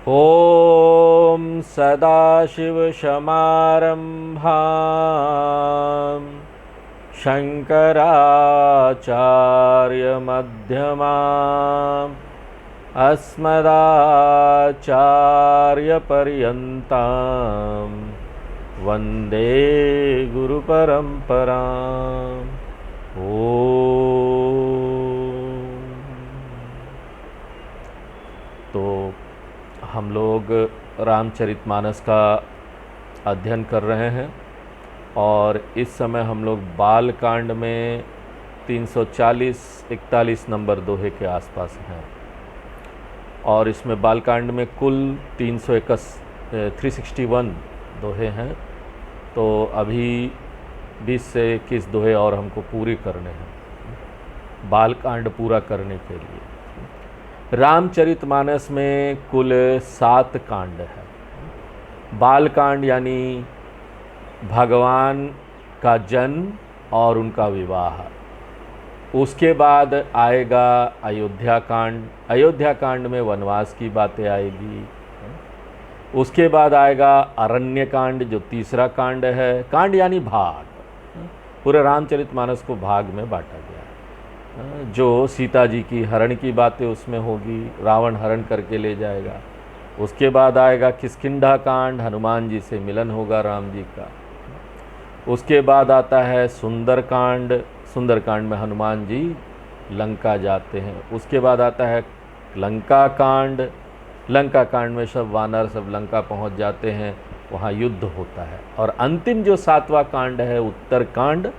ॐ सदाशिवसमारम्भां शङ्कराचार्यमध्यमाम् अस्मदाचार्यपर्यन्तां वन्दे गुरुपरम्पराम्। तो हम लोग रामचरितमानस का अध्ययन कर रहे हैं और इस समय हम लोग बालकांड में 340-41 नंबर दोहे के आसपास हैं और इसमें बालकांड में कुल 361 दोहे हैं। तो अभी 20 से 21 दोहे और हमको पूरे करने हैं बालकांड पूरा करने के लिए। रामचरितमानस में कुल 7 कांड है। बालकांड यानी भगवान का जन्म और उनका विवाह। उसके बाद आएगा अयोध्या कांड। अयोध्या कांड में वनवास की बातें आएगी। उसके बाद आएगा अरण्य कांड जो तीसरा कांड है। कांड यानी भाग। पूरे रामचरितमानस को भाग में बांटा गया। जो सीता जी की हरण की बातें उसमें होगी, रावण हरण करके ले जाएगा। उसके बाद आएगा किष्किंधा कांड, हनुमान जी से मिलन होगा राम जी का। उसके बाद आता है सुंदरकांड। सुंदरकांड में हनुमान जी लंका जाते हैं। उसके बाद आता है लंका कांड। लंका कांड में सब वानर सब लंका पहुंच जाते हैं, वहाँ युद्ध होता है। और अंतिम जो 7वां कांड है उत्तरकांड,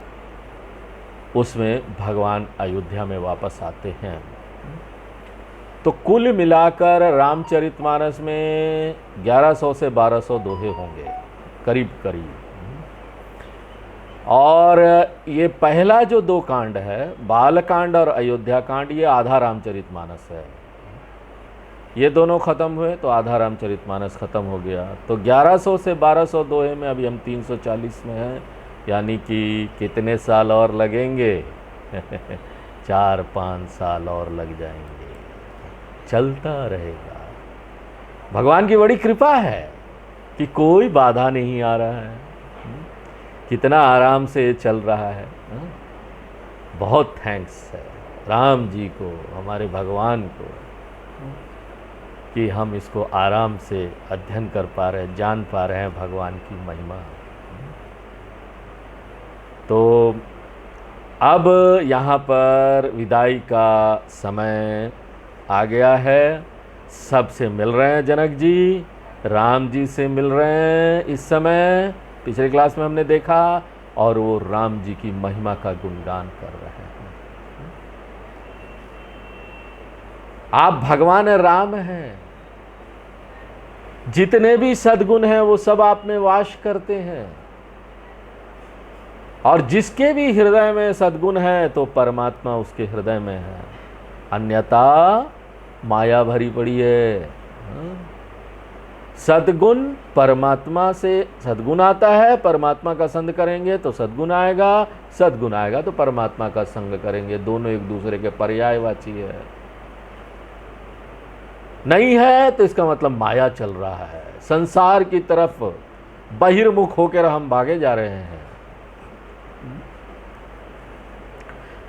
उसमें भगवान अयोध्या में वापस आते हैं। तो कुल मिलाकर रामचरितमानस में 1100 से 1200 दोहे होंगे करीब करीब। और ये पहला जो 2 कांड है बालकांड और अयोध्या कांड, ये आधा रामचरितमानस है। ये दोनों खत्म हुए तो आधा रामचरितमानस खत्म हो गया। तो 1100 से 1200 दोहे में अभी हम 340 में हैं, यानी कि कितने साल और लगेंगे 4-5 साल और लग जाएंगे। चलता रहेगा। भगवान की बड़ी कृपा है कि कोई बाधा नहीं आ रहा है। कितना आराम से चल रहा है। बहुत थैंक्स है राम जी को, हमारे भगवान को, कि हम इसको आराम से अध्ययन कर पा रहे हैं, जान पा रहे हैं भगवान की महिमा। तो अब यहाँ पर विदाई का समय आ गया है। सबसे मिल रहे हैं जनक जी, राम जी से मिल रहे हैं इस समय। पिछले क्लास में हमने देखा, और वो राम जी की महिमा का गुणगान कर रहे हैं। आप भगवान राम हैं। जितने भी सद्गुण हैं वो सब आप में वास करते हैं। और जिसके भी हृदय में सद्गुण है तो परमात्मा उसके हृदय में है, अन्यथा माया भरी पड़ी है। सद्गुण परमात्मा से, सद्गुण आता है परमात्मा का संग करेंगे तो सद्गुण आएगा, सद्गुण आएगा तो परमात्मा का संग करेंगे। दोनों एक दूसरे के पर्यायवाची है। नहीं है तो इसका मतलब माया चल रहा है, संसार की तरफ बहिर्मुख होकर हम भागे जा रहे हैं।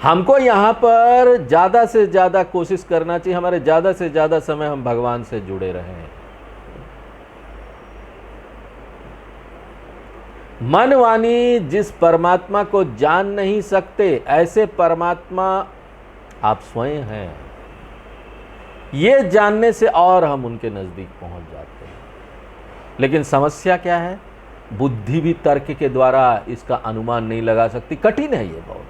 हमको यहाँ पर ज़्यादा से ज़्यादा कोशिश करना चाहिए, हमारे ज़्यादा से ज़्यादा समय हम भगवान से जुड़े रहें। मन वाणी जिस परमात्मा को जान नहीं सकते, ऐसे परमात्मा आप स्वयं हैं। ये जानने से और हम उनके नज़दीक पहुंच जाते हैं। लेकिन समस्या क्या है? बुद्धि भी तर्क के द्वारा इसका अनुमान नहीं लगा सकती। कठिन है ये बहुत।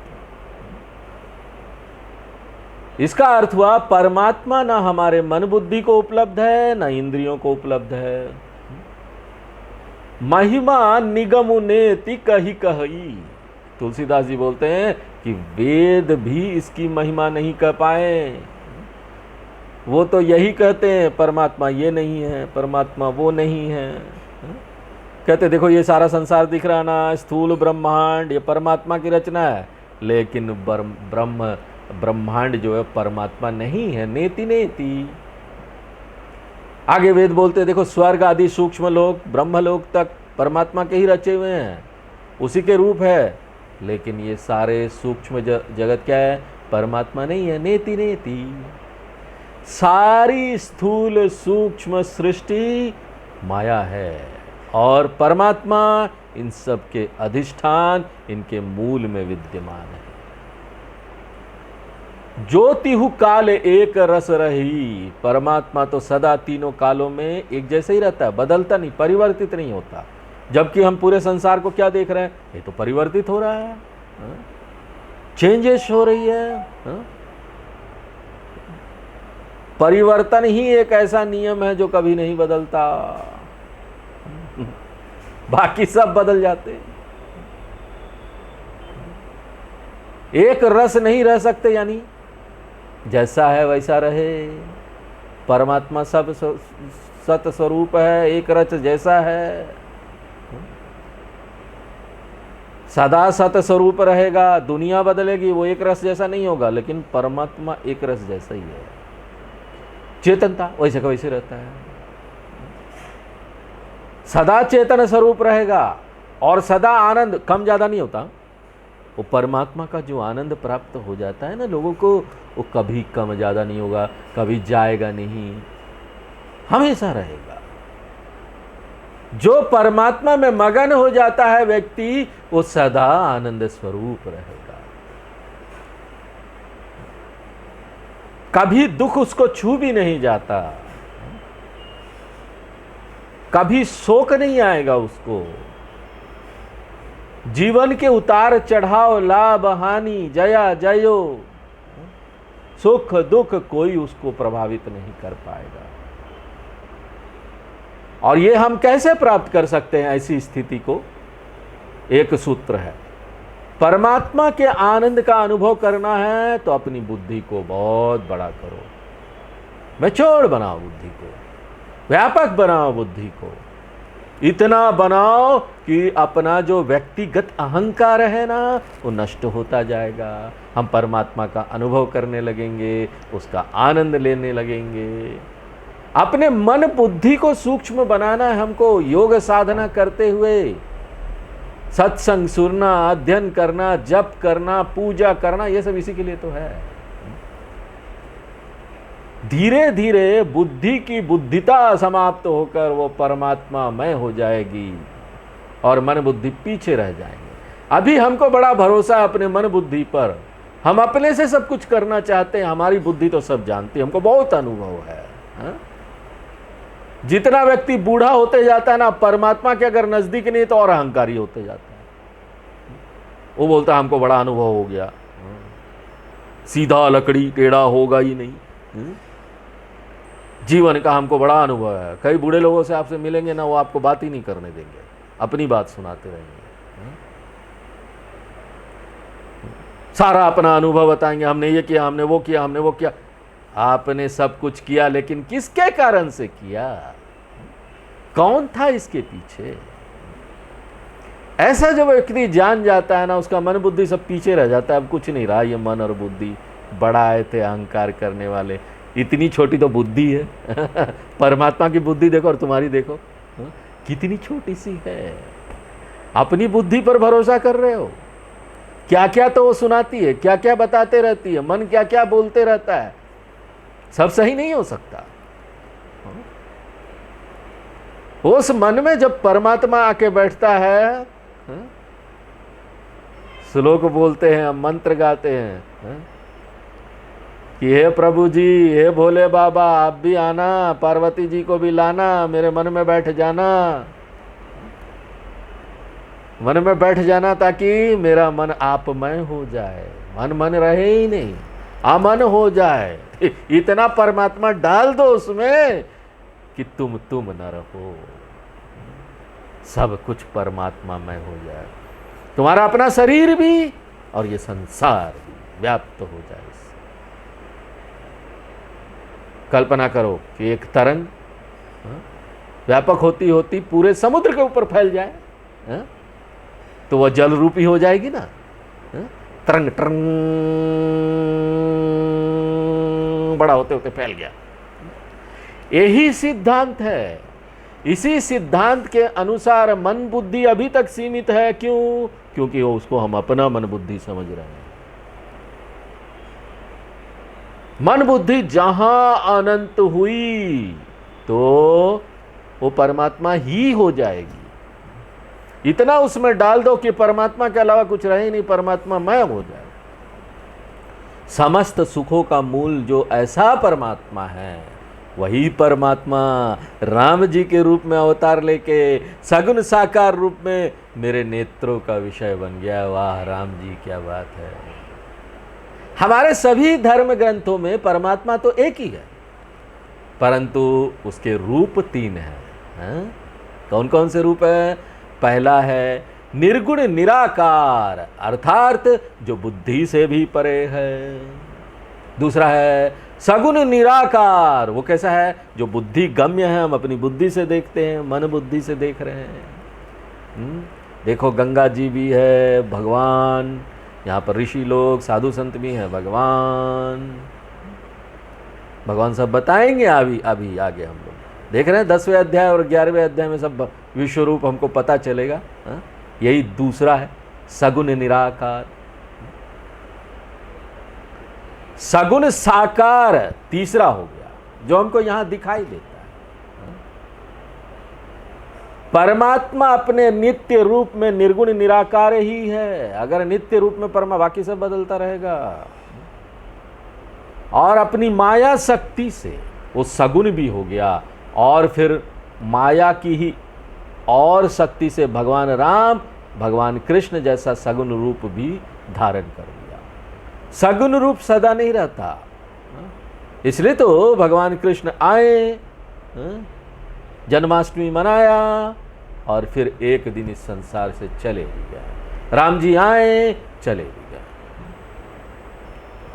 इसका अर्थ हुआ परमात्मा ना हमारे मन बुद्धि को उपलब्ध है, ना इंद्रियों को उपलब्ध है। महिमा निगम नेति कही कही। तुलसीदास जी बोलते हैं कि वेद भी इसकी महिमा नहीं कह पाए। वो तो यही कहते हैं परमात्मा ये नहीं है, परमात्मा वो नहीं है। कहते देखो ये सारा संसार दिख रहा ना, स्थूल ब्रह्मांड, ये परमात्मा की रचना है। लेकिन ब्रह्मांड जो है परमात्मा नहीं है। नेति नेति। आगे वेद बोलते हैं, देखो स्वर्ग आदि सूक्ष्म लोक ब्रह्मलोक तक परमात्मा के ही रचे हुए हैं, उसी के रूप है। लेकिन ये सारे सूक्ष्म जगत क्या है? परमात्मा नहीं है। नेति नेति सारी स्थूल सूक्ष्म सृष्टि माया है और परमात्मा इन सब के अधिष्ठान, इनके मूल में विद्यमान है। ज्योतिहु काल एक रस रही, परमात्मा तो सदा तीनों कालों में एक जैसे ही रहता है, बदलता नहीं, परिवर्तित नहीं होता। जबकि हम पूरे संसार को क्या देख रहे हैं? ये तो परिवर्तित हो रहा है, चेंजेस हो रही है। परिवर्तन ही एक ऐसा नियम है जो कभी नहीं बदलता, बाकी सब बदल जाते हैं। एक रस नहीं रह सकते, यानी जैसा है वैसा रहे। परमात्मा सब सत स्वरूप है, एक रस जैसा है, सदा सत स्वरूप रहेगा। दुनिया बदलेगी, वो एक रस जैसा नहीं होगा, लेकिन परमात्मा एक रस जैसा ही है। चेतनता वैसे का वैसे रहता है, सदा चेतन स्वरूप रहेगा और सदा आनंद कम ज्यादा नहीं होता। वो परमात्मा का जो आनंद प्राप्त हो जाता है ना लोगों को, वो कभी कम ज्यादा नहीं होगा, कभी जाएगा नहीं, हमेशा रहेगा। जो परमात्मा में मगन हो जाता है व्यक्ति, वो सदा आनंद स्वरूप रहेगा। कभी दुख उसको छू भी नहीं जाता, कभी शोक नहीं आएगा उसको। जीवन के उतार चढ़ाव, लाभ हानि, जया जयो, सुख दुख कोई उसको प्रभावित नहीं कर पाएगा। और ये हम कैसे प्राप्त कर सकते हैं ऐसी स्थिति को? एक सूत्र है, परमात्मा के आनंद का अनुभव करना है तो अपनी बुद्धि को बहुत बड़ा करो, मैच्योर बनाओ बुद्धि को, व्यापक बनाओ बुद्धि को, इतना बनाओ कि अपना जो व्यक्तिगत अहंकार है ना, वो नष्ट होता जाएगा। हम परमात्मा का अनुभव करने लगेंगे, उसका आनंद लेने लगेंगे। अपने मन बुद्धि को सूक्ष्म बनाना है हमको, योग साधना करते हुए सत्संग सुनना, अध्ययन करना, जप करना, पूजा करना, ये सब इसी के लिए तो है। धीरे धीरे बुद्धि की बुद्धिता समाप्त होकर वो परमात्मा मय हो जाएगी और मन बुद्धि पीछे रह जाएंगे। अभी हमको बड़ा भरोसा है अपने मन बुद्धि पर, हम अपने से सब कुछ करना चाहते हैं, हमारी बुद्धि तो सब जानती है, हमको बहुत अनुभव है। जितना व्यक्ति बूढ़ा होते जाता है ना, परमात्मा के अगर नजदीक नहीं तो और अहंकारी होते जाता है। वो बोलता है हमको बड़ा अनुभव हो गया, सीधा लकड़ी टेढ़ा होगा ही नहीं, जीवन का हमको बड़ा अनुभव है। कई बूढ़े लोगों से आपसे मिलेंगे ना, वो आपको बात ही नहीं करने देंगे, अपनी बात सुनाते रहेंगे, सारा अपना अनुभव बताएंगे, हमने ये किया, हमने वो किया, हमने वो किया। आपने सब कुछ किया, लेकिन किसके कारण से किया? कौन था इसके पीछे? ऐसा जो व्यक्ति जान जाता है ना, उसका मन बुद्धि सब पीछे रह जाता है। अब कुछ नहीं रहा, ये मन और बुद्धि बड़ा आए थे अहंकार करने वाले, इतनी छोटी तो बुद्धि है। परमात्मा की बुद्धि देखो और तुम्हारी देखो कितनी छोटी सी है। अपनी बुद्धि पर भरोसा कर रहे हो, क्या क्या तो वो सुनाती है, क्या क्या बताते रहती है, मन क्या क्या बोलते रहता है, सब सही नहीं हो सकता। उस मन में जब परमात्मा आके बैठता है, श्लोक बोलते हैं, मंत्र गाते हैं कि हे प्रभु जी, हे भोले बाबा, आप भी आना, पार्वती जी को भी लाना, मेरे मन में बैठ जाना, मन में बैठ जाना, ताकि मेरा मन आपमय हो जाए, मन मन रहे ही नहीं, अमन हो जाए। इतना परमात्मा डाल दो उसमें कि तुम न रहो, सब कुछ परमात्मा में हो जाए, तुम्हारा अपना शरीर भी और ये संसार भी व्याप्त हो जाए। कल्पना करो कि एक तरंग व्यापक होती होती पूरे समुद्र के ऊपर फैल जाए, तो वह जल रूपी हो जाएगी ना। तरंग तरंग बड़ा होते होते फैल गया। यही सिद्धांत है। इसी सिद्धांत के अनुसार मन बुद्धि अभी तक सीमित है। क्यों? क्योंकि उसको हम अपना मन बुद्धि समझ रहे हैं। मन बुद्धि जहां अनंत हुई तो वो परमात्मा ही हो जाएगी। इतना उसमें डाल दो कि परमात्मा के अलावा कुछ रहे नहीं, परमात्मा मैं हो जाए। समस्त सुखों का मूल जो ऐसा परमात्मा है, वही परमात्मा राम जी के रूप में अवतार लेके सगुण साकार रूप में मेरे नेत्रों का विषय बन गया। वाह राम जी, क्या बात है। हमारे सभी धर्म ग्रंथों में परमात्मा तो एक ही है, परंतु उसके रूप 3 हैं। कौन कौन से रूप है? पहला है निर्गुण निराकार, अर्थात जो बुद्धि से भी परे है। दूसरा है सगुण निराकार, वो कैसा है? जो बुद्धि गम्य है, हम अपनी बुद्धि से देखते हैं, मन बुद्धि से देख रहे हैं। देखो गंगा जी भी है भगवान, यहाँ पर ऋषि लोग साधु संत भी हैं भगवान। भगवान सब बताएंगे अभी आगे। हम लोग देख रहे हैं 10वें अध्याय और 11वें अध्याय में सब विश्व रूप हमको पता चलेगा। यही दूसरा है सगुण निराकार। सगुण साकार तीसरा हो गया, जो हमको यहां दिखाई देता है। परमात्मा अपने नित्य रूप में निर्गुण निराकार ही है। अगर नित्य रूप में परमात्मा, बाकी सब बदलता रहेगा। और अपनी माया शक्ति से वो सगुण भी हो गया, और फिर माया की ही और शक्ति से भगवान राम, भगवान कृष्ण जैसा सगुण रूप भी धारण कर लिया। सगुण रूप सदा नहीं रहता, इसलिए तो भगवान कृष्ण आए, जन्माष्टमी मनाया और फिर एक दिन इस संसार से चले भी गए। राम जी आए, चले भी गए,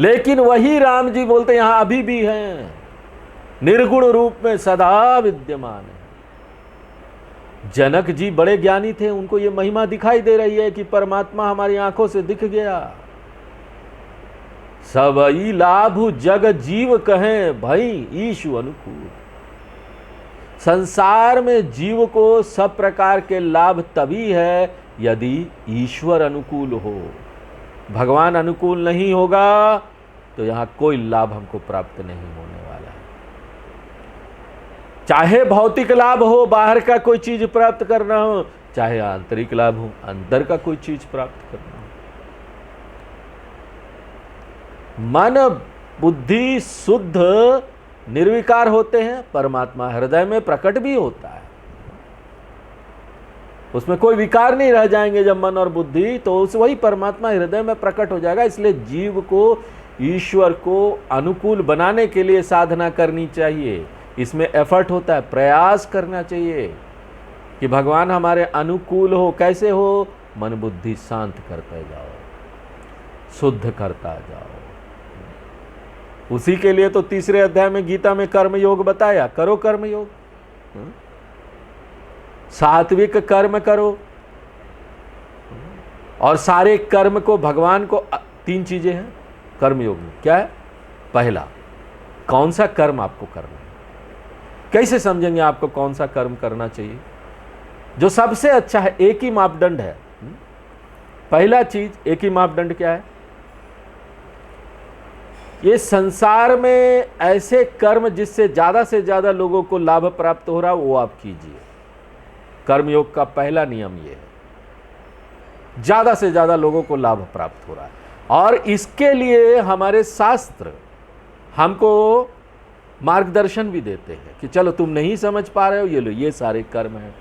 लेकिन वही राम जी बोलते यहां अभी भी हैं, निर्गुण रूप में सदा विद्यमान है। जनक जी बड़े ज्ञानी थे, उनको ये महिमा दिखाई दे रही है कि परमात्मा हमारी आंखों से दिख गया। सबई लाभ जग जीव कहें भई ईशु अनुकूल। संसार में जीव को सब प्रकार के लाभ तभी है यदि ईश्वर अनुकूल हो। भगवान अनुकूल नहीं होगा तो यहां कोई लाभ हमको प्राप्त नहीं होने वाला है। चाहे भौतिक लाभ हो, बाहर का कोई चीज प्राप्त करना हो, चाहे आंतरिक लाभ हो, अंदर का कोई चीज प्राप्त करना हो। मन बुद्धि शुद्ध निर्विकार होते हैं, परमात्मा हृदय में प्रकट भी होता है। उसमें कोई विकार नहीं रह जाएंगे जब मन और बुद्धि, तो उस वही परमात्मा हृदय में प्रकट हो जाएगा। इसलिए जीव को ईश्वर को अनुकूल बनाने के लिए साधना करनी चाहिए। इसमें एफर्ट होता है, प्रयास करना चाहिए कि भगवान हमारे अनुकूल हो। कैसे हो? मन बुद्धि शांत करते जाओ, शुद्ध करता जाओ। उसी के लिए तो 3रे अध्याय में गीता में कर्म योग बताया। करो कर्म योग, सात्विक कर्म करो, और सारे कर्म को भगवान को 3 चीजें हैं कर्म योग में। क्या है? पहला, कौन सा कर्म आपको करना है। कैसे समझेंगे आपको कौन सा कर्म करना चाहिए? जो सबसे अच्छा है, एक ही मापदंड है। पहला चीज, एक ही मापदंड क्या है? ये संसार में ऐसे कर्म जिससे ज्यादा से ज्यादा लोगों को लाभ प्राप्त हो रहा, वो आप कीजिए। कर्मयोग का पहला नियम ये है, ज्यादा से ज्यादा लोगों को लाभ प्राप्त हो रहा है। और इसके लिए हमारे शास्त्र हमको मार्गदर्शन भी देते हैं कि चलो तुम नहीं समझ पा रहे हो, ये लो, ये सारे कर्म हैं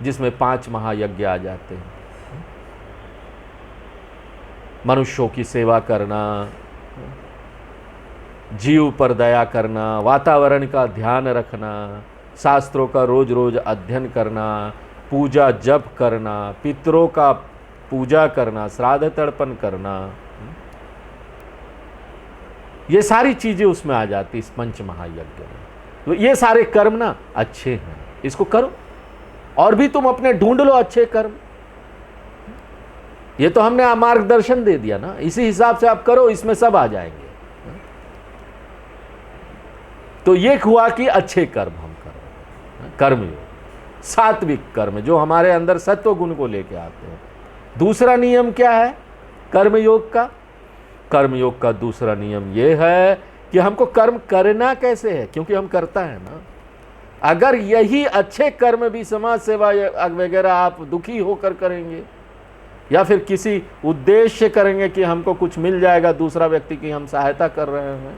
जिसमें 5 महायज्ञ आ जाते हैं। मनुष्यों की सेवा करना, जीव पर दया करना, वातावरण का ध्यान रखना, शास्त्रों का रोज रोज अध्ययन करना, पूजा जप करना, पितरों का पूजा करना, श्राद्ध तर्पण करना, ये सारी चीजें उसमें आ जाती इस 5 महायज्ञ में। तो ये सारे कर्म ना अच्छे हैं, इसको करो। और भी तुम अपने ढूंढ लो अच्छे कर्म। ये तो हमने मार्गदर्शन दे दिया ना, इसी हिसाब से आप करो, इसमें सब आ जाएंगे। तो ये हुआ कि अच्छे कर्म हम कर रहे हैं, कर्मयोग, सात्विक कर्म जो हमारे अंदर सत्व गुण को लेके आते हैं। दूसरा नियम क्या है कर्मयोग का? कर्मयोग का दूसरा नियम ये है कि हमको कर्म करना कैसे है, क्योंकि हम करता है ना। अगर यही अच्छे कर्म भी समाज सेवा वगैरह आप दुखी होकर करेंगे या फिर किसी उद्देश्य से करेंगे कि हमको कुछ मिल जाएगा, दूसरा व्यक्ति की हम सहायता कर रहे हैं,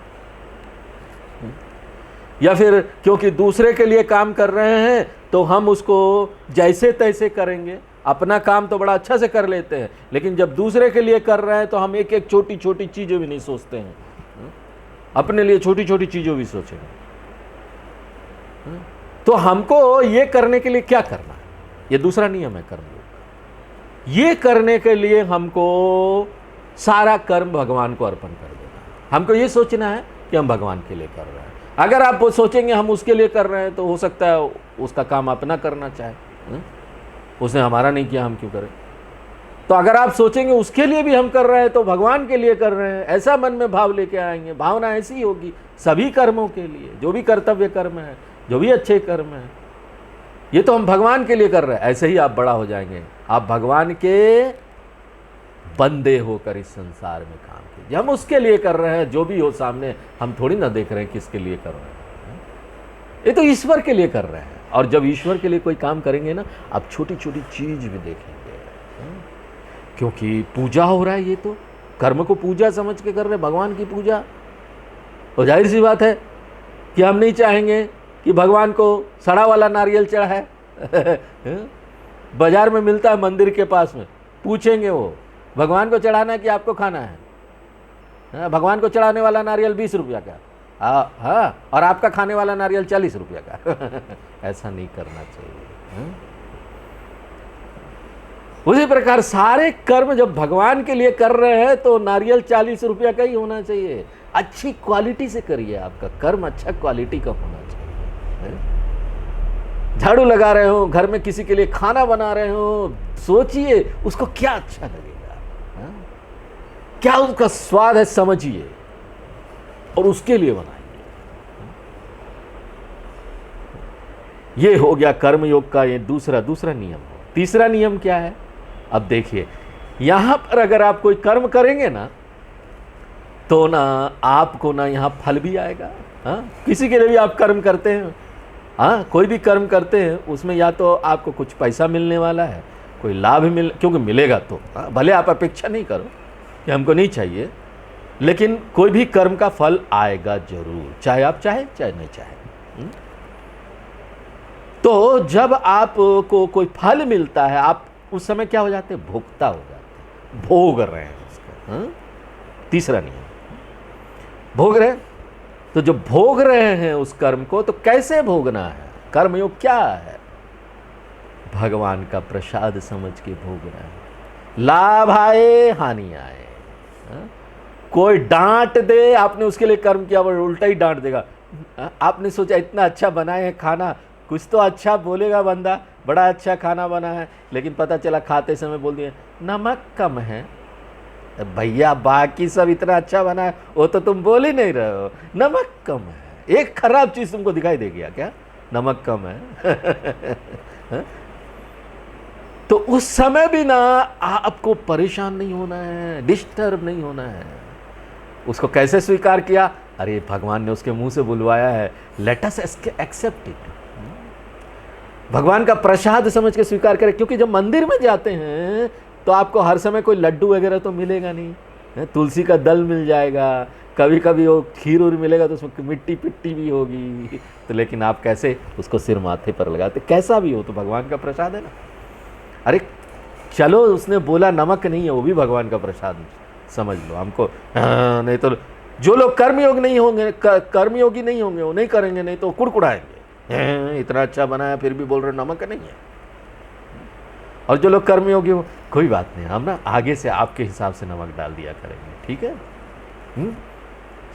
या फिर क्योंकि दूसरे के लिए काम कर रहे हैं तो हम उसको जैसे तैसे करेंगे। अपना काम तो बड़ा अच्छा से कर लेते हैं, लेकिन जब दूसरे के लिए कर रहे हैं तो हम एक एक छोटी छोटी चीज़ें भी नहीं सोचते हैं, अपने लिए छोटी छोटी चीज़ें भी सोचेंगे। तो हमको ये करने के लिए क्या करना है? ये दूसरा नियम है कर्मयोग। ये करने के लिए हमको सारा कर्म भगवान को अर्पण कर देना है। हमको ये सोचना है कि हम भगवान के लिए कर रहे हैं। अगर आप सोचेंगे हम उसके लिए कर रहे हैं तो हो सकता है उसका काम अपना करना चाहे, उसने हमारा नहीं किया, हम क्यों करें। तो अगर आप सोचेंगे उसके लिए भी हम कर रहे हैं तो भगवान के लिए कर रहे हैं, ऐसा मन में भाव लेके आएंगे, भावना ऐसी होगी सभी कर्मों के लिए, जो भी कर्तव्य कर्म है, जो भी अच्छे कर्म है, ये तो हम भगवान के लिए कर रहे हैं। ऐसे ही आप बड़ा हो जाएंगे, आप भगवान के बंदे होकर इस संसार में काम कीजिए। हम उसके लिए कर रहे हैं, जो भी हो सामने, हम थोड़ी ना देख रहे हैं किसके लिए कर रहे हैं, ये तो ईश्वर के लिए कर रहे हैं। और जब ईश्वर के लिए कोई काम करेंगे ना, आप छोटी छोटी चीज भी देखेंगे, क्योंकि पूजा हो रहा है, ये तो कर्म को पूजा समझ के कर रहे हैं, भगवान की पूजा। तो जाहिर सी बात है कि हम नहीं चाहेंगे कि भगवान को सड़ा वाला नारियल चढ़ा है बाजार में मिलता है मंदिर के पास में, पूछेंगे वो भगवान को चढ़ाना है कि आपको खाना है? भगवान को चढ़ाने वाला नारियल 20 रुपया का, हाँ, और आपका खाने वाला नारियल 40 रुपया का ऐसा नहीं करना चाहिए। उसी प्रकार सारे कर्म जब भगवान के लिए कर रहे हैं तो नारियल 40 रुपया का ही होना चाहिए। अच्छी क्वालिटी से करिए, आपका कर्म अच्छा क्वालिटी का होना चाहिए। झाड़ू लगा रहे हो, घर में किसी के लिए खाना बना रहे हो, सोचिए उसको क्या अच्छा लगेगा, क्या उसका स्वाद है, समझिए और उसके लिए बनाइए। ये हो गया कर्मयोग का ये दूसरा नियम। तीसरा नियम क्या है? अब देखिए, यहां पर अगर आप कोई कर्म करेंगे ना तो ना आपको ना यहां फल भी आएगा। किसी के लिए भी आप कर्म करते हैं, कोई भी कर्म करते हैं, उसमें या तो आपको कुछ पैसा मिलने वाला है, कोई लाभ क्योंकि मिलेगा तो, भले आप अपेक्षा नहीं करो कि हमको नहीं चाहिए, लेकिन कोई भी कर्म का फल आएगा जरूर, चाहे आप चाहे चाहे नहीं चाहे। तो जब आपको कोई फल मिलता है, आप उस समय क्या हो जाते हैं? भोक्ता हो जाते हैं, भोग रहे हैं उसका। तीसरा नियम, भोग रहे हैं। तो जो भोग रहे हैं उस कर्म को, तो कैसे भोगना है? कर्मयोग क्या है? भगवान का प्रसाद समझ के भोगना है। लाभ आए हानि आए, कोई डांट दे, आपने उसके लिए कर्म किया, वो उल्टा ही डांट देगा। आपने सोचा इतना अच्छा बनाए है खाना, कुछ तो अच्छा बोलेगा बंदा, बड़ा अच्छा खाना बना है, लेकिन पता चला खाते समय बोल दिए नमक कम है। भैया बाकी सब इतना अच्छा बना है, वो तो तुम बोल ही नहीं रहे हो, नमक कम है। एक खराब चीज तुमको दिखाई दे गया क्या? नमक कम है तो उस समय भी ना आपको परेशान नहीं होना है, डिस्टर्ब नहीं होना है। उसको कैसे स्वीकार किया? अरे भगवान ने उसके मुंह से बुलवाया है, लेट अस एक्सेप्ट इट। भगवान का प्रसाद समझ के स्वीकार करें, क्योंकि जब मंदिर में जाते हैं तो आपको हर समय कोई लड्डू वगैरह तो मिलेगा नहीं, तुलसी का दल मिल जाएगा, कभी कभी वो खीर उर मिलेगा तो उसमें मिट्टी पिट्टी भी होगी, तो लेकिन आप कैसे उसको सिर माथे पर लगाते? कैसा भी हो तो भगवान का प्रसाद है ना। अरे चलो, उसने बोला नमक नहीं है, वो भी भगवान का प्रसाद समझ लो हमको। नहीं तो जो लोग कर्मयोग नहीं होंगे, कर्मयोगी नहीं होंगे, वो नहीं करेंगे, नहीं तो कुड़कुड़ाएंगे, इतना अच्छा बनाया फिर भी बोल रहे नमक नहीं है। और जो लोग कर्मयोगी हो, कोई बात नहीं, हम ना आगे से आपके हिसाब से नमक डाल दिया करेंगे, ठीक है।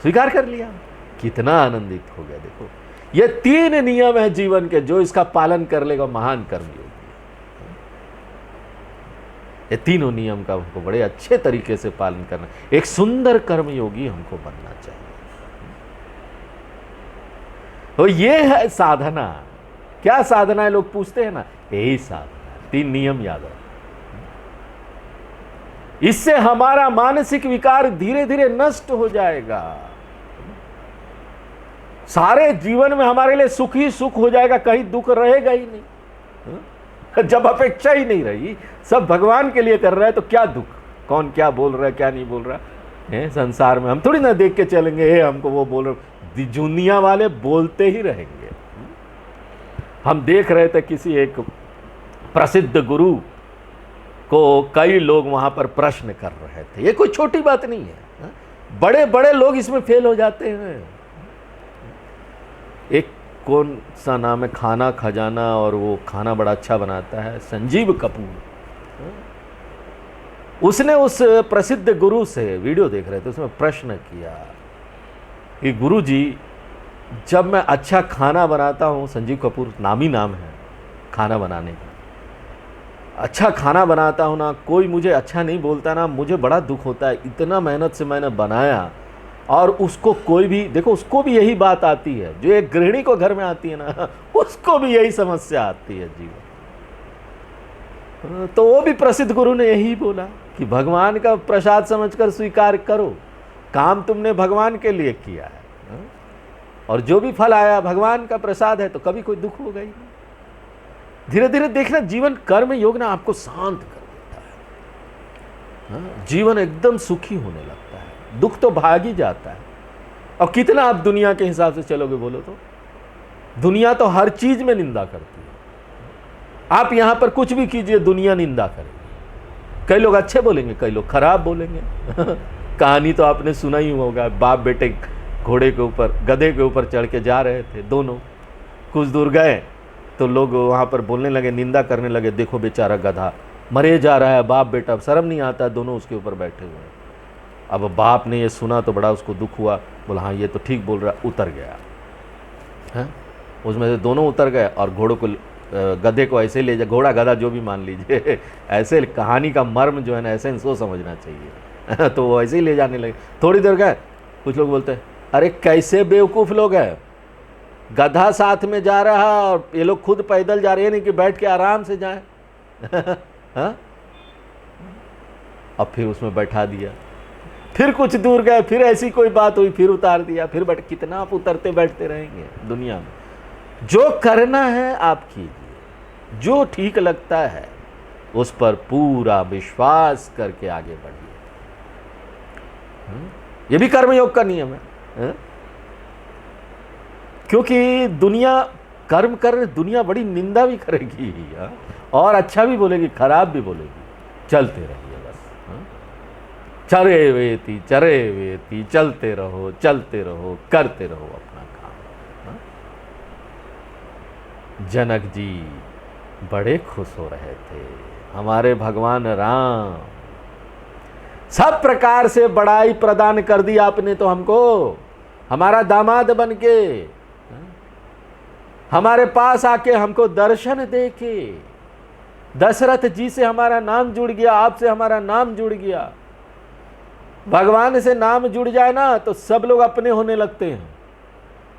स्वीकार कर लिया, कितना आनंदित हो गया। देखो, ये 3 नियम है जीवन के, जो इसका पालन कर लेगा महान कर्मयोगी। ये तीनों नियम का हमको बड़े अच्छे तरीके से पालन करना, एक सुंदर कर्मयोगी हमको बनना चाहिए। तो ये है साधना। क्या साधना है, लोग पूछते हैं ना, यही साधना। 3 नियम याद रखो। इससे हमारा मानसिक विकार धीरे धीरे नष्ट हो जाएगा। सारे जीवन में हमारे लिए सुख ही सुख हो जाएगा, कहीं दुख रहेगा ही नहीं। जब अपेक्षा ही नहीं रही, सब भगवान के लिए कर रहा है, तो क्या दुख, कौन क्या बोल रहा है क्या नहीं बोल रहा है। संसार में हम थोड़ी ना देख के चलेंगे, हे हमको वो बोल रहे, दुनिया वाले बोलते ही रहेंगे। हम देख रहे थे किसी एक प्रसिद्ध गुरु को कई लोग वहां पर प्रश्न कर रहे थे। ये कोई छोटी बात नहीं है, बड़े बड़े लोग इसमें फेल हो जाते हैं। एक कौन सा नाम है, खाना खजाना, और वो खाना बड़ा अच्छा बनाता है, संजीव कपूर। उसने उस प्रसिद्ध गुरु से वीडियो देख रहे थे, उसमें प्रश्न किया कि गुरु जी, जब मैं अच्छा खाना बनाता हूँ, संजीव कपूर नामी नाम है खाना बनाने का, अच्छा खाना बनाता हूँ ना, कोई मुझे अच्छा नहीं बोलता ना, मुझे बड़ा दुख होता है। इतना मेहनत से मैंने बनाया, और उसको कोई भी देखो, उसको भी यही बात आती है जो एक गृहिणी को घर में आती है ना, उसको भी यही समस्या आती है जीवन। तो वो भी प्रसिद्ध गुरु ने यही बोला कि भगवान का प्रसाद समझकर स्वीकार करो, काम तुमने भगवान के लिए किया है, और जो भी फल आया भगवान का प्रसाद है, तो कभी कोई दुख होगा ही नहीं। धीरे धीरे देखना, जीवन कर्म योग ना आपको शांत कर देता है। जीवन एकदम सुखी होने लगता है, दुख तो भाग ही जाता है। और कितना आप दुनिया के हिसाब से चलोगे बोलो तो, दुनिया तो हर चीज में निंदा करती है। आप यहां पर कुछ भी कीजिए, दुनिया निंदा करेगी। कई लोग अच्छे बोलेंगे, कई लोग खराब बोलेंगे। कहानी तो आपने सुना ही होगा, बाप बेटे घोड़े के ऊपर, गधे के ऊपर चढ़ के जा रहे थे दोनों। कुछ दूर गए तो लोग वहां पर बोलने लगे, निंदा करने लगे, देखो बेचारा गधा मरे जा रहा है, बाप बेटा शर्म नहीं आता, दोनों उसके ऊपर बैठे हुए हैं। अब बाप ने ये सुना तो बड़ा उसको दुख हुआ, बोला हाँ ये तो ठीक बोल रहा, उतर गया है। उसमें से दोनों उतर गए, और घोड़ों को, गधे को ऐसे ले जा, घोड़ा गधा जो भी मान लीजिए, ऐसे कहानी का मर्म जो है ना, ऐसे इनको समझना चाहिए। तो वो ऐसे ही ले जाने लगे। थोड़ी देर गए, कुछ लोग बोलते हैं, अरे कैसे बेवकूफ़ लोग हैं, गधा साथ में जा रहा और ये लोग खुद पैदल जा रहे हैं, नहीं कि बैठ के आराम से जाएं। हाँ? अब फिर उसमें बैठा दिया। फिर कुछ दूर गए, फिर ऐसी कोई बात हुई, फिर उतार दिया, फिर बैठ। कितना आप उतरते बैठते रहेंगे दुनिया में। जो करना है आप कीजिए, जो ठीक लगता है उस पर पूरा विश्वास करके आगे बढ़िए। ये भी कर्मयोग का नियम है। क्योंकि दुनिया कर्म कर, दुनिया बड़ी निंदा भी करेगी, और अच्छा भी बोलेगी, खराब भी बोलेगी। चलते रहिए बस। चरे वेती चलते रहो, करते रहो अपना काम। जनक जी बड़े खुश हो रहे थे, हमारे भगवान राम। सब प्रकार से बड़ाई प्रदान कर दी आपने तो हमको, हमारा दामाद बनके हमारे पास आके हमको दर्शन देके। दशरथ जी से हमारा नाम जुड़ गया, आपसे हमारा नाम जुड़ गया। भगवान से नाम जुड़ जाए ना तो सब लोग अपने होने लगते हैं,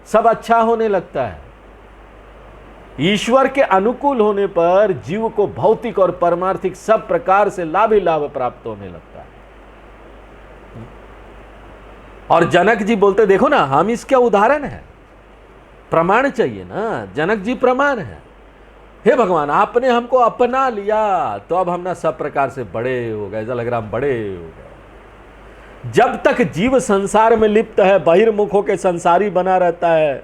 सब अच्छा होने लगता है। ईश्वर के अनुकूल होने पर जीव को भौतिक और परमार्थिक सब प्रकार से लाभ ही लाभ प्राप्त होने लगता है। और जनक जी बोलते, देखो ना, हम इसका उदाहरण है, प्रमाण चाहिए ना। जनक जी प्रमाण है। हे भगवान, आपने हमको अपना लिया तो अब हम ना सब प्रकार से बड़े हो गए, ऐसा लग रहा हम बड़े हो गए। जब तक जीव संसार में लिप्त है, बहिर्मुख होकर संसारी बना रहता है।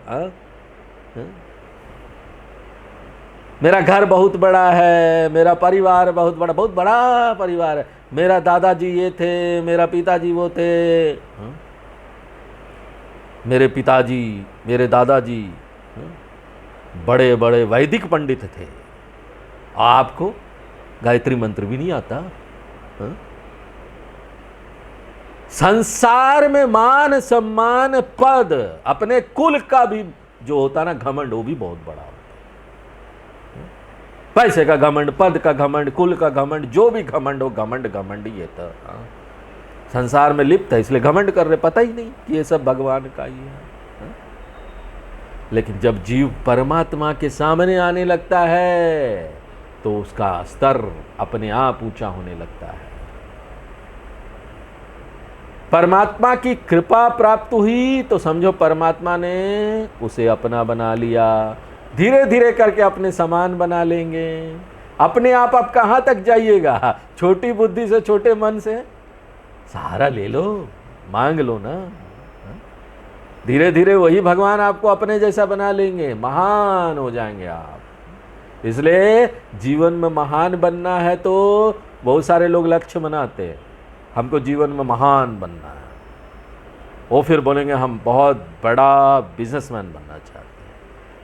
मेरा घर बहुत बड़ा है, मेरा परिवार बहुत बड़ा परिवार है, मेरा दादाजी ये थे, मेरा पिताजी वो थे, मेरे पिताजी, मेरे दादाजी बड़े बड़े वैदिक पंडित थे। आपको गायत्री मंत्र भी नहीं आता। संसार में मान सम्मान पद, अपने कुल का भी जो होता ना घमंड, वो भी बहुत बड़ा होता है। पैसे का घमंड, पद का घमंड, कुल का घमंड, जो भी घमंड हो, घमंड ही है। तो संसार में लिप्त है, इसलिए घमंड कर रहे, पता ही नहीं कि ये सब भगवान का ही है। लेकिन जब जीव परमात्मा के सामने आने लगता है तो उसका स्तर अपने आप ऊंचा होने लगता है। परमात्मा की कृपा प्राप्त हुई तो समझो परमात्मा ने उसे अपना बना लिया। धीरे धीरे करके अपने समान बना लेंगे। अपने आप कहाँ तक जाइएगा? छोटी बुद्धि से, छोटे मन से सहारा ले लो, मांग लो ना। धीरे धीरे वही भगवान आपको अपने जैसा बना लेंगे, महान हो जाएंगे आप। इसलिए जीवन में महान बनना है तो बहुत सारे लोग लक्ष्य बनाते हैं, हमको जीवन में महान बनना है। वो फिर बोलेंगे हम बहुत बड़ा बिजनेसमैन बनना चाहते हैं,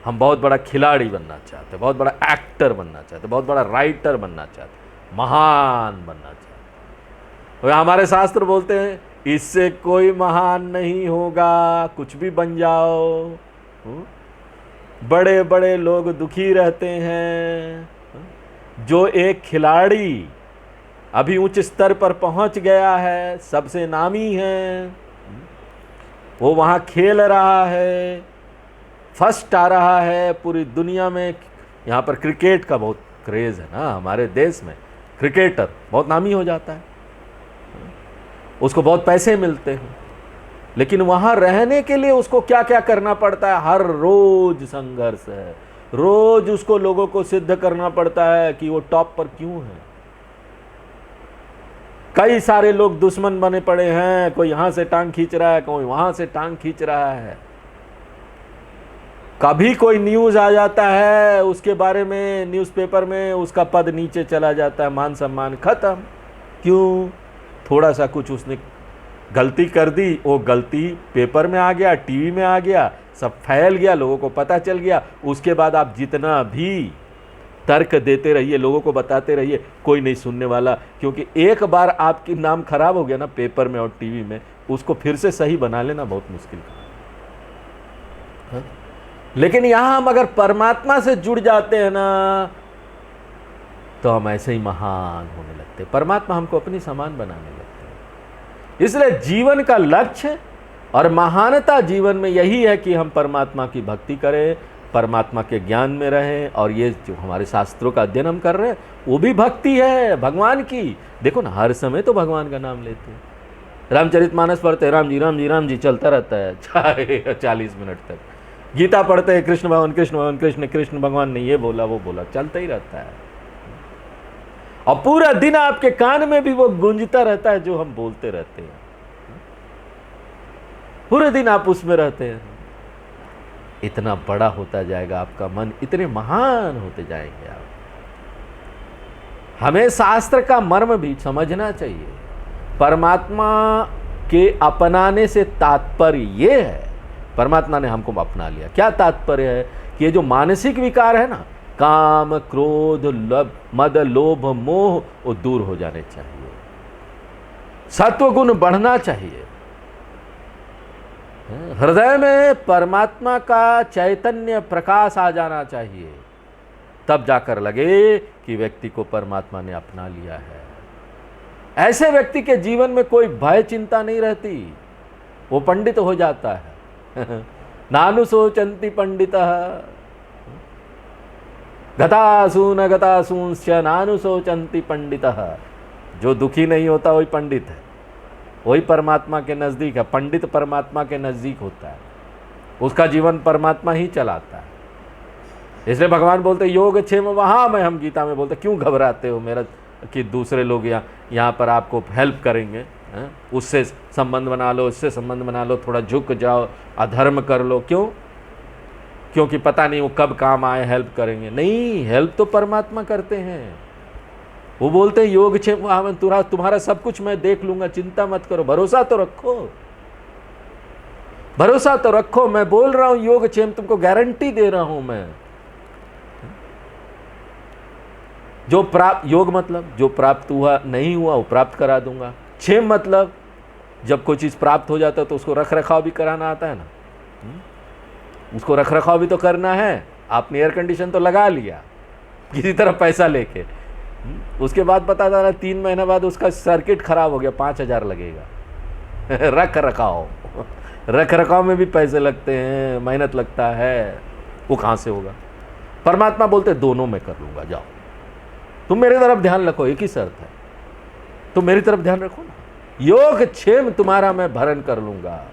हम बहुत बड़ा खिलाड़ी बनना चाहते हैं, बहुत बड़ा एक्टर बनना चाहते हैं, बहुत बड़ा राइटर बनना चाहते हैं, महान बनना चाहते हैं। तो हमारे शास्त्र बोलते हैं इससे कोई महान नहीं होगा, कुछ भी बन जाओ। बड़े बड़े लोग दुखी रहते हैं। जो एक खिलाड़ी अभी उच्च स्तर पर पहुंच गया है, सबसे नामी है, वो वहाँ खेल रहा है, फर्स्ट आ रहा है पूरी दुनिया में। यहाँ पर क्रिकेट का बहुत क्रेज़ है ना, हमारे देश में क्रिकेटर बहुत नामी हो जाता है, उसको बहुत पैसे मिलते हैं। लेकिन वहाँ रहने के लिए उसको क्या क्या करना पड़ता है? हर रोज संघर्ष है, रोज उसको लोगों को सिद्ध करना पड़ता है कि वो टॉप पर क्यों है। कई सारे लोग दुश्मन बने पड़े हैं, कोई यहाँ से टांग खींच रहा है, कोई वहाँ से टांग खींच रहा है। कभी कोई न्यूज़ आ जाता है उसके बारे में, न्यूज़पेपर में, उसका पद नीचे चला जाता है, मान सम्मान खत्म। क्यों? थोड़ा सा कुछ उसने गलती कर दी, वो गलती पेपर में आ गया, टीवी में आ गया, सब फैल गया, लोगों को पता चल गया। उसके बाद आप जितना भी तर्क देते रहिए, लोगों को बताते रहिए, कोई नहीं सुनने वाला। क्योंकि एक बार आपकी नाम खराब हो गया ना पेपर में और टीवी में, उसको फिर से सही बना लेना बहुत मुश्किल है। लेकिन यहां हम अगर परमात्मा से जुड़ जाते हैं ना तो हम ऐसे ही महान होने लगते हैं। परमात्मा हमको अपनी समान बनाने लगते हैं। इसलिए जीवन का लक्ष्य और महानता जीवन में यही है कि हम परमात्मा की भक्ति करें, परमात्मा के ज्ञान में रहें। और ये जो हमारे शास्त्रों का अध्ययन हम कर रहे हैं वो भी भक्ति है भगवान की। देखो ना, हर समय तो भगवान का नाम लेते हैं। रामचरितमानस पढ़ते हैं, राम जी राम जी राम जी चलता रहता है 40 मिनट तक। गीता पढ़ते हैं, कृष्ण भगवान कृष्ण भगवान कृष्ण कृष्ण भगवान ने ये बोला वो बोला, चलता ही रहता है। और पूरा दिन आपके कान में भी वो गूंजता रहता है जो हम बोलते रहते हैं। पूरे दिन आप उसमें रहते हैं। इतना बड़ा होता जाएगा आपका मन, इतने महान होते जाएंगे आप। हमें शास्त्र का मर्म भी समझना चाहिए। परमात्मा के अपनाने से तात्पर्य ये है, परमात्मा ने हमको अपना लिया। क्या तात्पर्य है? कि ये जो मानसिक विकार है ना, काम क्रोध मद लोभ मोह, वो दूर हो जाने चाहिए। सत्वगुण बढ़ना चाहिए। हृदय में परमात्मा का चैतन्य प्रकाश आ जाना चाहिए। तब जाकर लगे कि व्यक्ति को परमात्मा ने अपना लिया है। ऐसे व्यक्ति के जीवन में कोई भय चिंता नहीं रहती, वो पंडित हो जाता है। नानु सोचंती पंडितः गतासून गतासूंश्च नानु सोचंती पंडितः। जो दुखी नहीं होता वही पंडित है, वही परमात्मा के नज़दीक है। पंडित परमात्मा के नज़दीक होता है, उसका जीवन परमात्मा ही चलाता है। इसलिए भगवान बोलते योग क्षेम वहाँ में, हम गीता में बोलते क्यों घबराते हो मेरा कि दूसरे लोग यहाँ पर आपको हेल्प करेंगे, उससे संबंध बना लो, इससे संबंध बना लो, थोड़ा झुक जाओ, अधर्म कर लो। क्यों? क्योंकि पता नहीं वो कब काम आए, हेल्प करेंगे। नहीं, हेल्प तो परमात्मा करते हैं। वो बोलते हैं योग क्षेम तुम्हारा सब कुछ मैं देख लूंगा, चिंता मत करो, भरोसा तो रखो, भरोसा तो रखो। मैं बोल रहा हूं योग क्षेम, तुमको गारंटी दे रहा हूं मैं। जो प्राप्त, योग मतलब जो प्राप्त हुआ नहीं हुआ वो प्राप्त करा दूंगा। क्षेम मतलब जब कोई चीज प्राप्त हो जाता है तो उसको रख रखाव भी कराना आता है ना, उसको रख रखाव भी तो करना है। आपने एयर कंडीशन तो लगा लिया किसी तरह पैसा लेके, उसके बाद पता चला 3 महीने बाद उसका सर्किट खराब हो गया, 5,000 लगेगा रख रखाव। रख रखाव में भी पैसे लगते हैं, मेहनत लगता है, वो कहाँ से होगा। परमात्मा बोलते दोनों मैं कर लूँगा, जाओ तुम मेरी तरफ ध्यान रखो, एक ही शर्त है, तुम मेरी तरफ ध्यान रखो ना, योग क्षेम तुम्हारा मैं भरण कर लूँगा।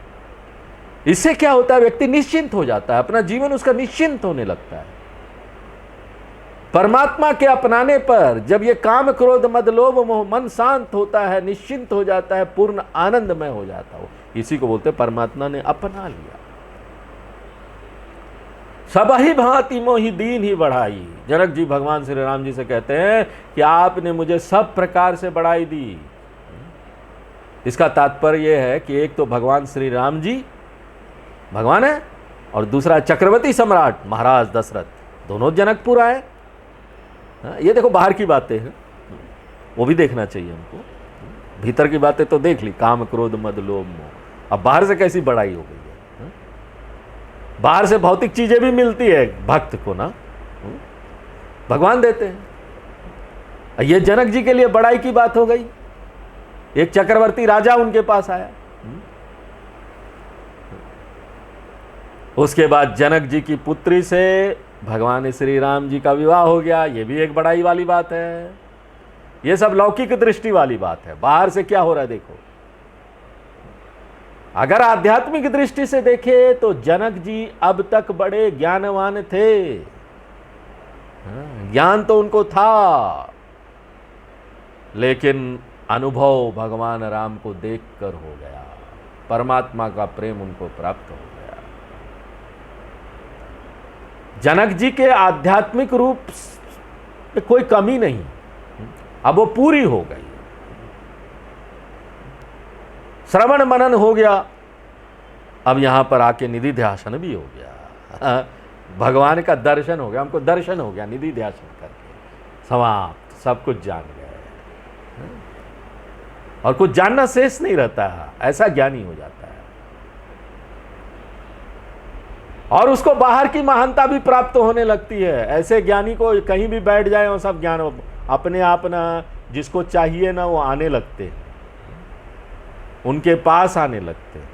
इससे क्या होता है, व्यक्ति निश्चिंत हो जाता है, अपना जीवन उसका निश्चिंत होने लगता है। परमात्मा के अपनाने पर जब ये काम क्रोध मद लोभ मोह मन शांत होता है, निश्चिंत हो जाता है, पूर्ण आनंदमय हो जाता हो, इसी को बोलते परमात्मा ने अपना लिया। सब ही भांति मोहि दीन ही बढ़ाई। जनक जी भगवान श्री राम जी से कहते हैं कि आपने मुझे सब प्रकार से बढ़ाई दी। इसका तात्पर्य यह है कि एक तो भगवान श्री राम जी भगवान है और दूसरा चक्रवर्ती सम्राट महाराज दशरथ, दोनों जनकपुर आए। ये देखो बाहर की बातें हैं, वो भी देखना चाहिए हमको। भीतर की बातें तो देख ली, काम क्रोध मद लोभ मोह, अब बाहर से कैसी बड़ाई हो गई है। बाहर से भौतिक चीजें भी मिलती है भक्त को ना, भगवान देते हैं। ये जनक जी के लिए बड़ाई की बात हो गई, एक चक्रवर्ती राजा उनके पास आया। उसके बाद जनक जी की पुत्री से भगवान श्री राम जी का विवाह हो गया, ये भी एक बड़ाई वाली बात है। ये सब लौकिक दृष्टि वाली बात है, बाहर से क्या हो रहा है देखो। अगर आध्यात्मिक दृष्टि से देखे तो जनक जी अब तक बड़े ज्ञानवान थे, ज्ञान तो उनको था, लेकिन अनुभव भगवान राम को देखकर हो गया, परमात्मा का प्रेम उनको प्राप्त हो गया। जनक जी के आध्यात्मिक रूप में कोई कमी नहीं, अब वो पूरी हो गई। श्रवण मनन हो गया, अब यहां पर आके निधि ध्यासन भी हो गया, भगवान का दर्शन हो गया, हमको दर्शन हो गया निधि ध्यासन करके, समाप्त, सब कुछ जान गए और कुछ जानना शेष नहीं रहता है, ऐसा ज्ञानी हो जाता है। और उसको बाहर की महानता भी प्राप्त होने लगती है। ऐसे ज्ञानी को कहीं भी बैठ जाए और सब ज्ञान अपने आप ना, जिसको चाहिए ना वो आने लगते हैं, उनके पास आने लगते हैं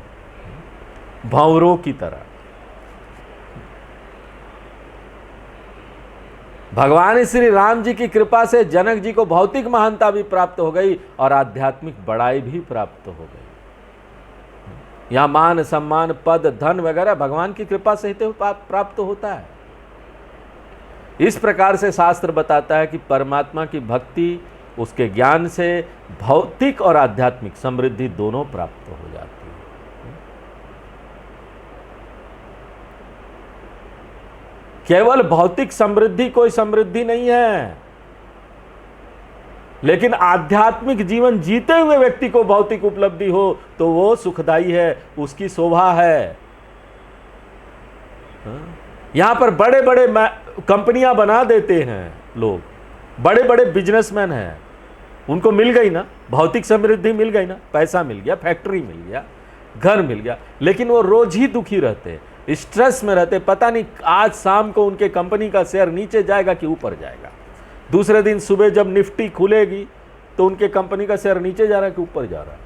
भंवरों की तरह। भगवान श्री राम जी की कृपा से जनक जी को भौतिक महानता भी प्राप्त हो गई और आध्यात्मिक बड़ाई भी प्राप्त हो गई। यहां मान सम्मान पद धन वगैरह भगवान की कृपा से ही प्राप्त होता है। इस प्रकार से शास्त्र बताता है कि परमात्मा की भक्ति, उसके ज्ञान से भौतिक और आध्यात्मिक समृद्धि दोनों प्राप्त हो जाती है। केवल भौतिक समृद्धि कोई समृद्धि नहीं है, लेकिन आध्यात्मिक जीवन जीते हुए व्यक्ति को भौतिक उपलब्धि हो तो वो सुखदाई है, उसकी शोभा है। यहां पर बड़े बड़े कंपनियां बना देते हैं लोग, बड़े बड़े बिजनेसमैन हैं, उनको मिल गई ना भौतिक समृद्धि, मिल गई ना, पैसा मिल गया, फैक्ट्री मिल गया, घर मिल गया, लेकिन वो रोज ही दुखी रहते, स्ट्रेस में रहते। पता नहीं आज शाम को उनके कंपनी का शेयर नीचे जाएगा कि ऊपर जाएगा, दूसरे दिन सुबह जब निफ्टी खुलेगी तो उनके कंपनी का शेयर नीचे जा रहा है कि ऊपर जा रहा है।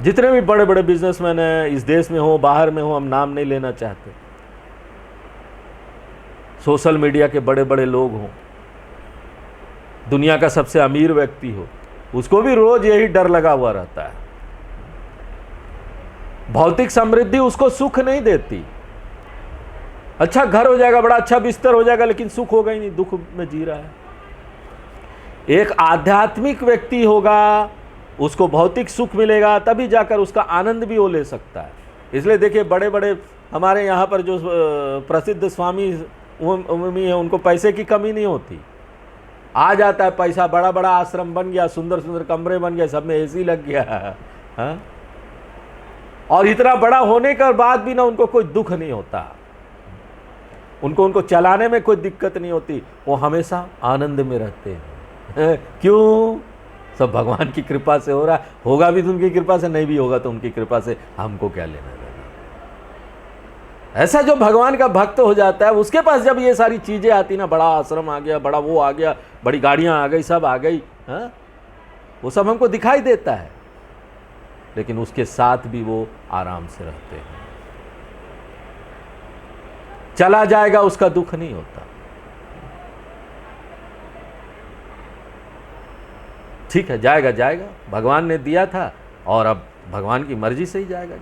जितने भी बड़े बड़े बिजनेसमैन हैं, इस देश में हो बाहर में हो, हम नाम नहीं लेना चाहते, सोशल मीडिया के बड़े बड़े लोग हों, दुनिया का सबसे अमीर व्यक्ति हो, उसको भी रोज यही डर लगा हुआ रहता है। भौतिक समृद्धि उसको सुख नहीं देती। अच्छा घर हो जाएगा, बड़ा अच्छा बिस्तर हो जाएगा, लेकिन सुख होगा ही नहीं, दुख में जी रहा है। एक आध्यात्मिक व्यक्ति होगा, उसको भौतिक सुख मिलेगा, तभी जाकर उसका आनंद भी वो ले सकता है। इसलिए देखिए बड़े बड़े हमारे यहाँ पर जो प्रसिद्ध स्वामी है, उनको पैसे की कमी नहीं होती। आ जाता है पैसा, बड़ा बड़ा आश्रम बन गया, सुंदर सुंदर कमरे बन गए, सब में एसी लग गया है, और इतना बड़ा होने के बाद भी ना उनको कोई दुख नहीं होता, उनको चलाने में कोई दिक्कत नहीं होती, वो हमेशा आनंद में रहते हैं। क्यों? सब भगवान की कृपा से हो रहा है। होगा भी तो उनकी कृपा से, नहीं भी होगा तो उनकी कृपा से, हमको क्या लेना देना। ऐसा जो भगवान का भक्त हो जाता है, उसके पास जब ये सारी चीजें आती ना, बड़ा आश्रम आ गया, बड़ा वो आ गया, बड़ी गाड़ियां आ गई, सब आ गई, वो सब हमको दिखाई देता है। लेकिन उसके साथ भी वो आराम से रहते हैं। चला जाएगा उसका दुख नहीं होता। ठीक है, जाएगा जाएगा, भगवान ने दिया था और अब भगवान की मर्जी से ही जाएगा।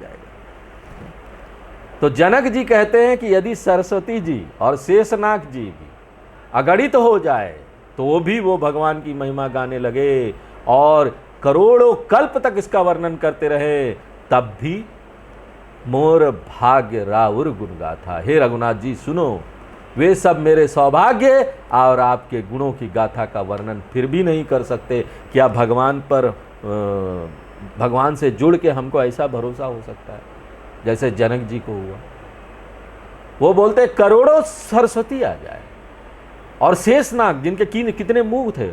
तो जनक जी कहते हैं कि यदि सरस्वती जी और शेषनाग जी भी अगणित हो जाए तो वो भगवान की महिमा गाने लगे और करोड़ों कल्प तक इसका वर्णन करते रहे, तब भी मोर भाग्य राउर गुण गाथा। हे रघुनाथ जी सुनो, वे सब मेरे सौभाग्य और आपके गुणों की गाथा का वर्णन फिर भी नहीं कर सकते। क्या भगवान पर भगवान से जुड़ के हमको ऐसा भरोसा हो सकता है जैसे जनक जी को हुआ? वो बोलते करोड़ों सरस्वती आ जाए और शेषनाग जिनके कितने मुंह थे,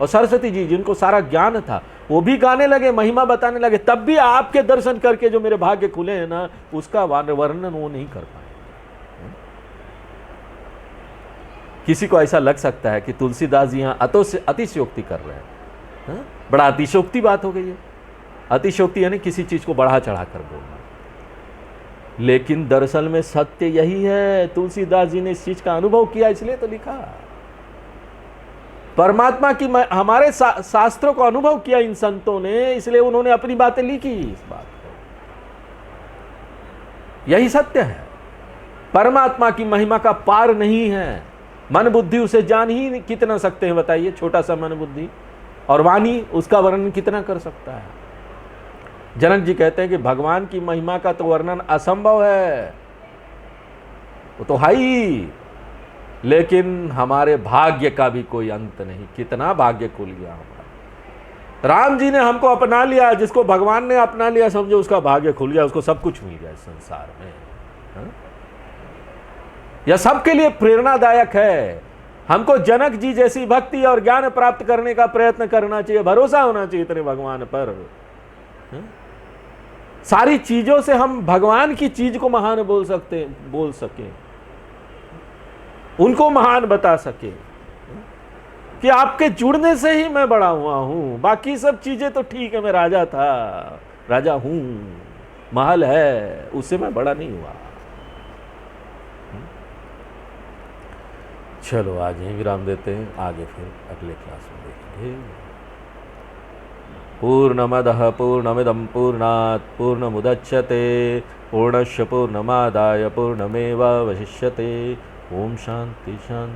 और सरस्वती जी जिनको सारा ज्ञान था, वो भी गाने लगे, महिमा बताने लगे, तब भी आपके दर्शन करके जो मेरे भाग्य खुले हैं ना, उसका वर्णन वो नहीं कर पाए। किसी को ऐसा लग सकता है कि तुलसीदास जी यहाँ अतिशयोक्ति कर रहे हैं। बड़ा अतिशयोक्ति बात हो गई है। अतिशयोक्ति यानी किसी चीज को बढ़ा चढ़ा कर बोलना, लेकिन दरअसल में सत्य यही है। तुलसीदास जी ने इस चीज का अनुभव किया, इसलिए तो लिखा। परमात्मा की हमारे शास्त्रों को अनुभव किया इन संतों ने, इसलिए उन्होंने अपनी बातें लिखी इस बात को। यही सत्य है। परमात्मा की महिमा का पार नहीं है। मन बुद्धि उसे जान ही कितना सकते हैं बताइए? छोटा सा मन बुद्धि, और वाणी उसका वर्णन कितना कर सकता है? जनक जी कहते हैं कि भगवान की महिमा का तो वर्णन असंभव है, वो तो है ही, लेकिन हमारे भाग्य का भी कोई अंत नहीं। कितना भाग्य खुल गया हमारा। राम जी ने हमको अपना लिया, जिसको भगवान ने अपना लिया समझो उसका भाग्य खुल गया, उसको सब कुछ मिल गया इस संसार में। यह सबके लिए प्रेरणादायक है। हमको जनक जी जैसी भक्ति और ज्ञान प्राप्त करने का प्रयत्न करना चाहिए, भरोसा होना चाहिए इतने भगवान पर। सारी चीजों से हम भगवान की चीज को महान बोल सके, उनको महान बता सके कि आपके जुड़ने से ही मैं बड़ा हुआ हूं, बाकी सब चीजें तो ठीक है, मैं राजा था, राजा हूं, महल है, उससे मैं बड़ा नहीं हुआ। चलो आज यहीं विराम देते हैं, आगे फिर अगले क्लास में देखेंगे। पूर्णमदः पूर्णमिदं पूर्णात् पूर्णमुदच्यते पूर्णस्य पूर्णमादाय पूर्णमेवावशिष्यते। ओम शांति शांति।